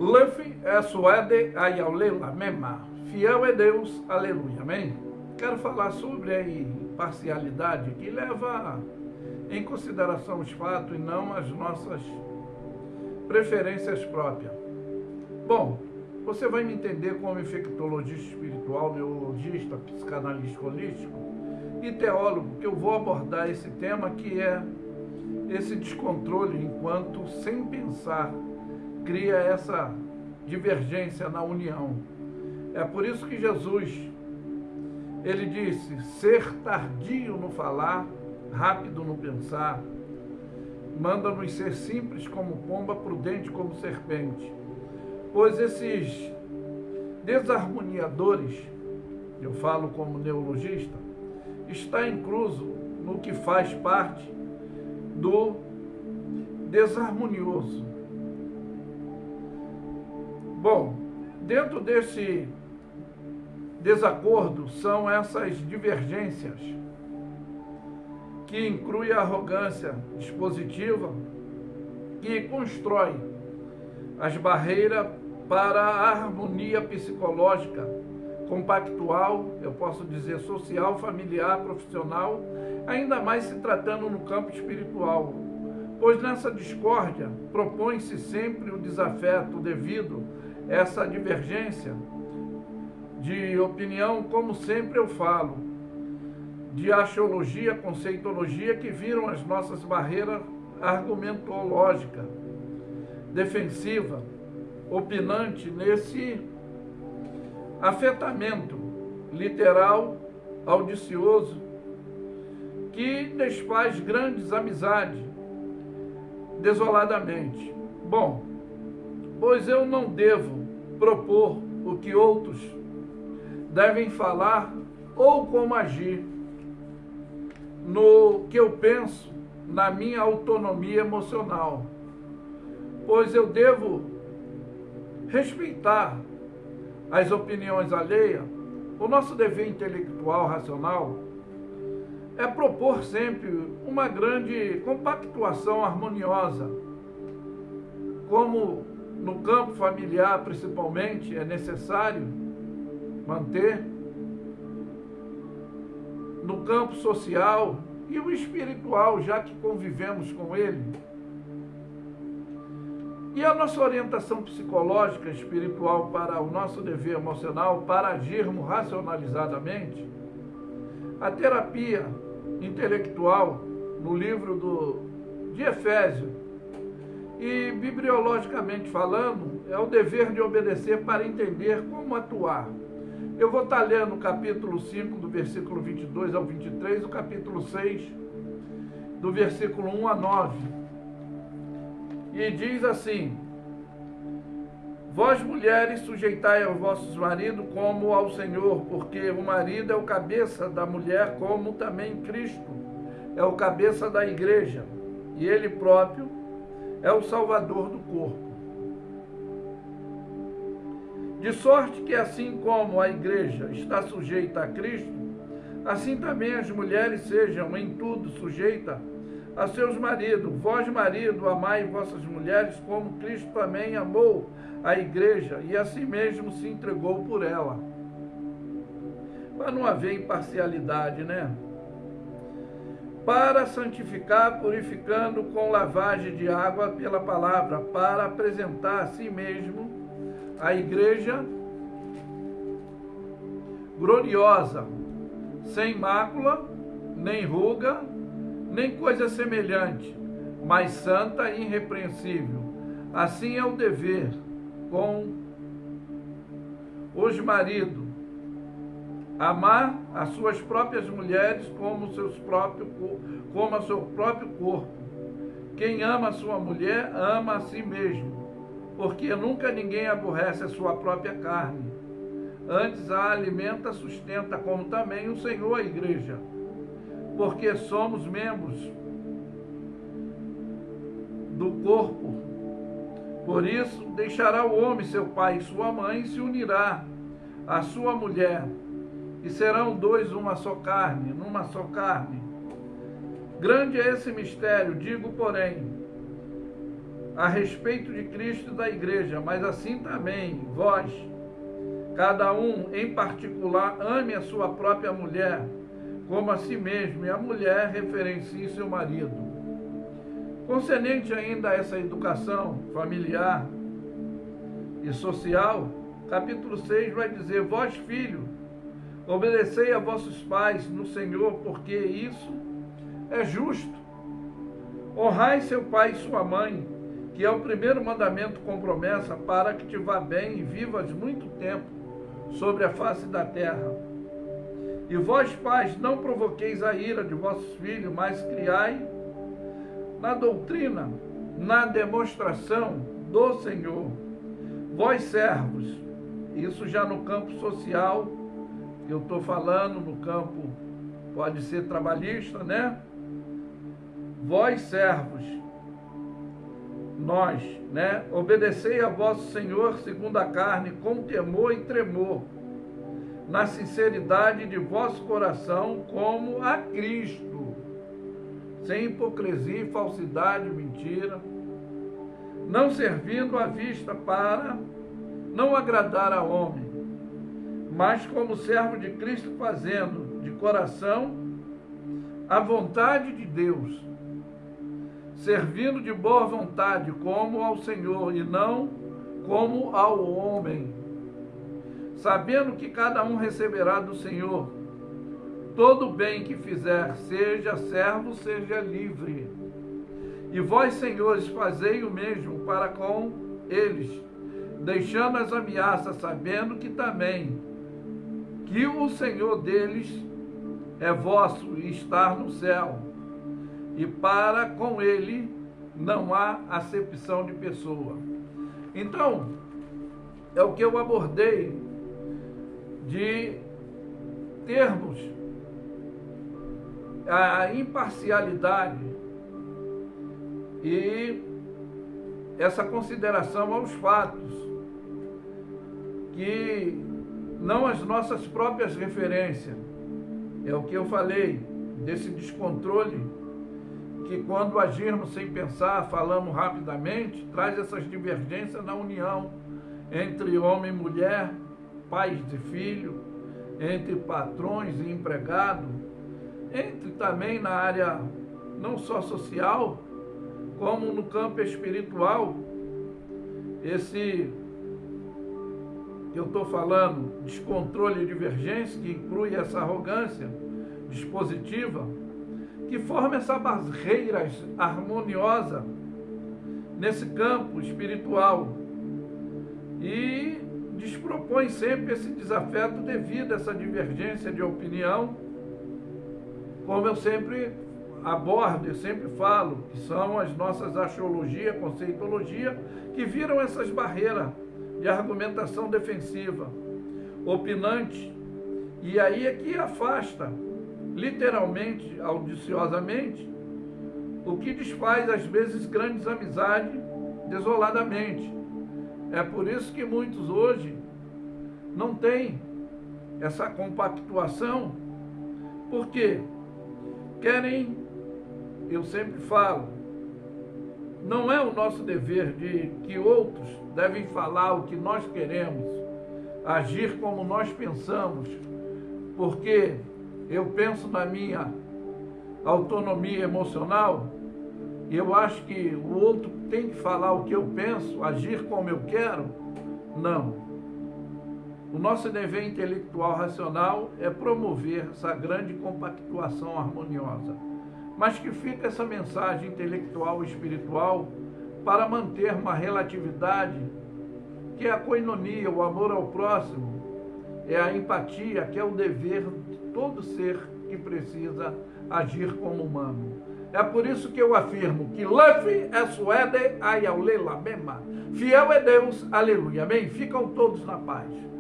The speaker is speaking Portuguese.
Lefi é suede ayaulela mema. Fiel é Deus, aleluia, amém? Quero falar sobre a imparcialidade que leva em consideração os fatos e não as nossas preferências próprias. Bom, você vai me entender como infectologista espiritual, neurologista, psicanalista holístico e teólogo, que eu vou abordar esse tema, que é esse descontrole enquanto, sem pensar, cria essa divergência na união. É por isso que Jesus, ele disse, ser tardio no falar, rápido no pensar, manda-nos ser simples como pomba, prudente como serpente. Pois esses desarmoniadores, eu falo como neurologista, está incluso no que faz parte do desarmonioso. Bom, dentro desse desacordo são essas divergências que inclui a arrogância dispositiva, que constrói as barreiras para a harmonia psicológica, compactual, eu posso dizer social, familiar, profissional, ainda mais se tratando no campo espiritual, pois nessa discórdia propõe-se sempre o desafeto devido a essa divergência de opinião, como sempre eu falo, de axiologia, conceitologia, que viram as nossas barreiras argumentológicas, defensiva, opinante nesse afetamento literal, audicioso, que desfaz grandes amizades desoladamente. Bom, pois eu não devo propor o que outros devem falar ou como agir, no que eu penso, na minha autonomia emocional, pois eu devo respeitar as opiniões alheias. O nosso dever intelectual, racional, é propor sempre uma grande compactuação harmoniosa, como no campo familiar, principalmente, é necessário manter, no campo social e o espiritual, já que convivemos com ele. E a nossa orientação psicológica, espiritual, para o nosso dever emocional, para agirmos racionalizadamente, a terapia intelectual, no livro de Efésios, e bibliologicamente falando, é o dever de obedecer para entender como atuar. Eu vou estar lendo o capítulo 5, do versículo 22 ao 23, o capítulo 6, do versículo 1 a 9. E diz assim: vós, mulheres, sujeitai aos vossos maridos como ao Senhor, porque o marido é o cabeça da mulher, como também Cristo é o cabeça da igreja, e ele próprio é o salvador do corpo. De sorte que, assim como a igreja está sujeita a Cristo, assim também as mulheres sejam em tudo sujeitas a seus maridos. Vós, marido, amai vossas mulheres, como Cristo também amou a igreja e a si mesmo se entregou por ela. Para não haver imparcialidade, né? Para santificar, purificando com lavagem de água pela palavra, para apresentar a si mesmo a igreja gloriosa, sem mácula, nem ruga, nem coisa semelhante, mas santa e irrepreensível. Assim é o dever com os maridos, amar as suas próprias mulheres como a seu próprio corpo. Quem ama a sua mulher, ama a si mesmo, porque nunca ninguém aborrece a sua própria carne. Antes a alimenta, sustenta, como também o Senhor a igreja, porque somos membros do corpo. Por isso, deixará o homem seu pai e sua mãe, e se unirá à sua mulher, e serão dois uma só carne, numa só carne. Grande é esse mistério, digo, porém, a respeito de Cristo e da igreja, mas assim também vós, cada um em particular, ame a sua própria mulher como a si mesmo, e a mulher referencie seu marido. Concernente ainda a essa educação familiar e social, capítulo 6 vai dizer: vós, filhos, obedecei a vossos pais no Senhor, porque isso é justo. Honrai seu pai e sua mãe, que é o primeiro mandamento com promessa, para que te vá bem e vivas muito tempo sobre a face da terra. E vós, pais, não provoqueis a ira de vossos filhos, mas criai na doutrina, na demonstração do Senhor. Vós, servos, isso já no campo social, eu estou falando no campo, pode ser trabalhista, né? Vós, servos, nós, né? Obedecei a vosso Senhor segundo a carne, com temor e tremor, na sinceridade de vosso coração, como a Cristo, sem hipocrisia e falsidade, mentira, não servindo à vista para não agradar a homem, mas como servo de Cristo, fazendo de coração a vontade de Deus, servindo de boa vontade como ao Senhor e não como ao homem, sabendo que cada um receberá do Senhor todo o bem que fizer, seja servo, seja livre. E vós, senhores, fazei o mesmo para com eles, deixando as ameaças, sabendo que também que o Senhor deles é vosso e está no céu, e para com ele não há acepção de pessoa. Então, é o que eu abordei, de termos a imparcialidade e essa consideração aos fatos, que não as nossas próprias referências. É o que eu falei, desse descontrole, que quando agirmos sem pensar, falamos rapidamente, traz essas divergências na união entre homem e mulher, pais e filhos, entre patrões e empregados, entre também na área não só social, como no campo espiritual. Esse que eu estou falando, descontrole e divergência, que inclui essa arrogância dispositiva, que forma essa barreira harmoniosa nesse campo espiritual e despropõe sempre esse desafeto devido a essa divergência de opinião, como eu sempre abordo, eu sempre falo, que são as nossas axiologia, conceitologia, que viram essas barreiras de argumentação defensiva, opinante, e aí é que afasta, literalmente, audiciosamente, o que desfaz, às vezes, grandes amizades desoladamente. É por isso que muitos hoje não têm essa compactuação, porque querem, eu sempre falo, não é o nosso dever de que outros devem falar o que nós queremos, agir como nós pensamos, porque eu penso na minha autonomia emocional e eu acho que o outro tem que falar o que eu penso, agir como eu quero. Não. O nosso dever intelectual racional é promover essa grande compactuação harmoniosa, mas que fica essa mensagem intelectual e espiritual para manter uma relatividade, que é a coinonia, o amor ao próximo, é a empatia, que é o dever de todo ser que precisa agir como humano. É por isso que eu afirmo que Luffy é suede, ayaule la mema. Fiel é Deus, aleluia, amém? Ficam todos na paz.